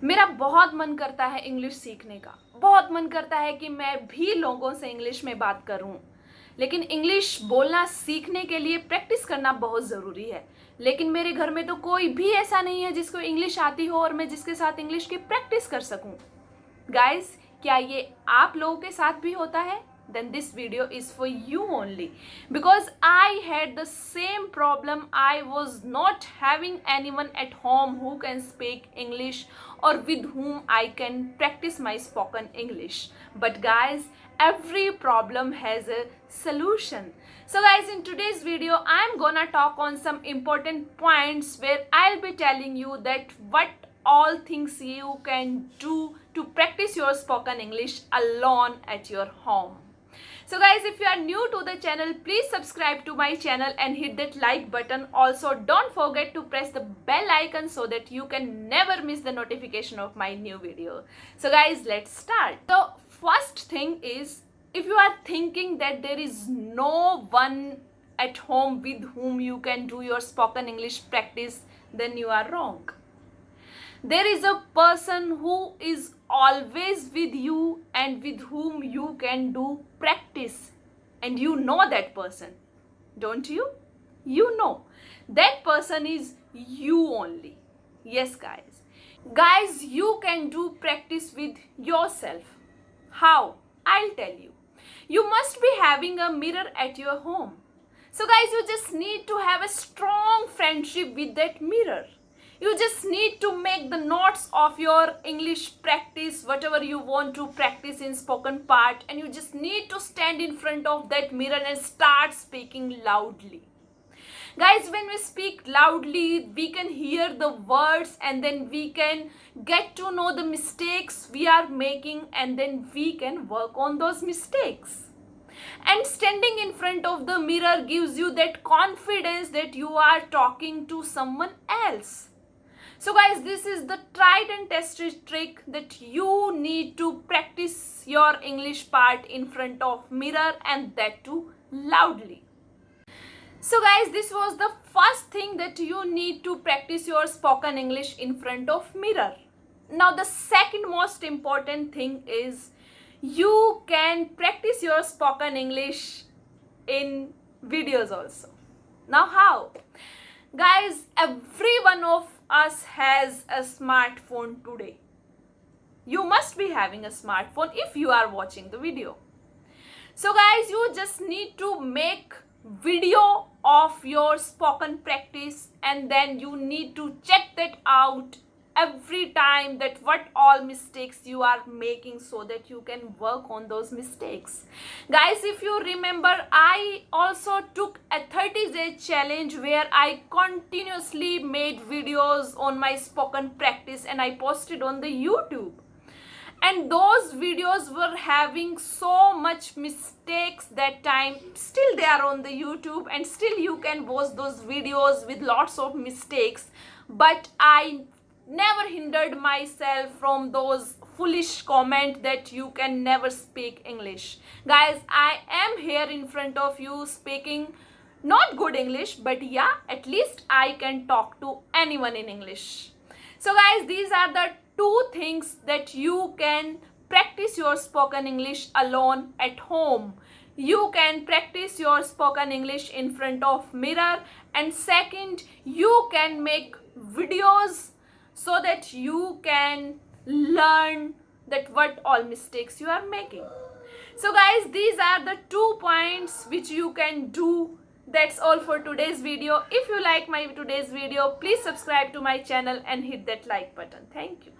मेरा बहुत मन करता है इंग्लिश सीखने का। बहुत मन करता है कि मैं भी लोगों से इंग्लिश में बात करूं। लेकिन इंग्लिश बोलना सीखने के लिए प्रैक्टिस करना बहुत ज़रूरी है। लेकिन मेरे घर में तो कोई भी ऐसा नहीं है जिसको इंग्लिश आती हो और मैं जिसके साथ इंग्लिश की प्रैक्टिस कर सकूं। गाइस, क्या ये आप लोगों के साथ भी होता है? Then this video is for you only, because I had the same problem. I was not having anyone at home who can speak English or with whom I can practice my spoken English. But guys, every problem has a solution. So guys, in today's video I'm gonna talk on some important points where I'll be telling you that what all things you can do to practice your spoken English alone at your home. So guys, if you are new to the channel, please subscribe to my channel and hit that like button. Also, don't forget to press the bell icon so that you can never miss the notification of my new video. So guys, let's start. So first thing is, if you are thinking that there is no one at home with whom you can do your spoken English practice, then you are wrong. There is a person who is always with you and with whom you can do practice. And you know that person, don't you? You know. That person is you only. Yes, guys. Guys, you can do practice with yourself. How? I'll tell you. You must be having a mirror at your home. So, guys, you just need to have a strong friendship with that mirror. You just need to make the notes of your English practice, whatever you want to practice in spoken part, and you just need to stand in front of that mirror and start speaking loudly. Guys, when we speak loudly, we can hear the words and then we can get to know the mistakes we are making, and then we can work on those mistakes. And standing in front of the mirror gives you that confidence that you are talking to someone else. So guys, this is the tried and tested trick that you need to practice your English part in front of mirror, and that too loudly. So guys, this was the first thing that you need to practice your spoken English in front of mirror. Now the second most important thing is you can practice your spoken English in videos also. Now how? Guys, every one of us has a smartphone today. You must be having a smartphone if you are watching the video. So guys, you just need to make video of your spoken practice, and then you need to check that out every time, that what all mistakes you are making, so that you can work on those mistakes. Guys, if you remember, I also took a 30-day challenge where I continuously made videos on my spoken practice and I posted on the YouTube. And those videos were having so much mistakes that time. Still they are on the YouTube and still you can watch those videos with lots of mistakes. But I never hindered myself from those foolish comments that you can never speak English. Guys, I am here in front of you speaking not good English, but yeah, at least I can talk to anyone in English. So guys, these are the two things that you can practice your spoken English alone at home. You can practice your spoken English in front of mirror, and second, you can make videos so that you can learn that what all mistakes you are making. So guys, these are the 2 points which you can do. That's all for today's video. If you like my today's video, please subscribe to my channel and hit that like button. Thank you.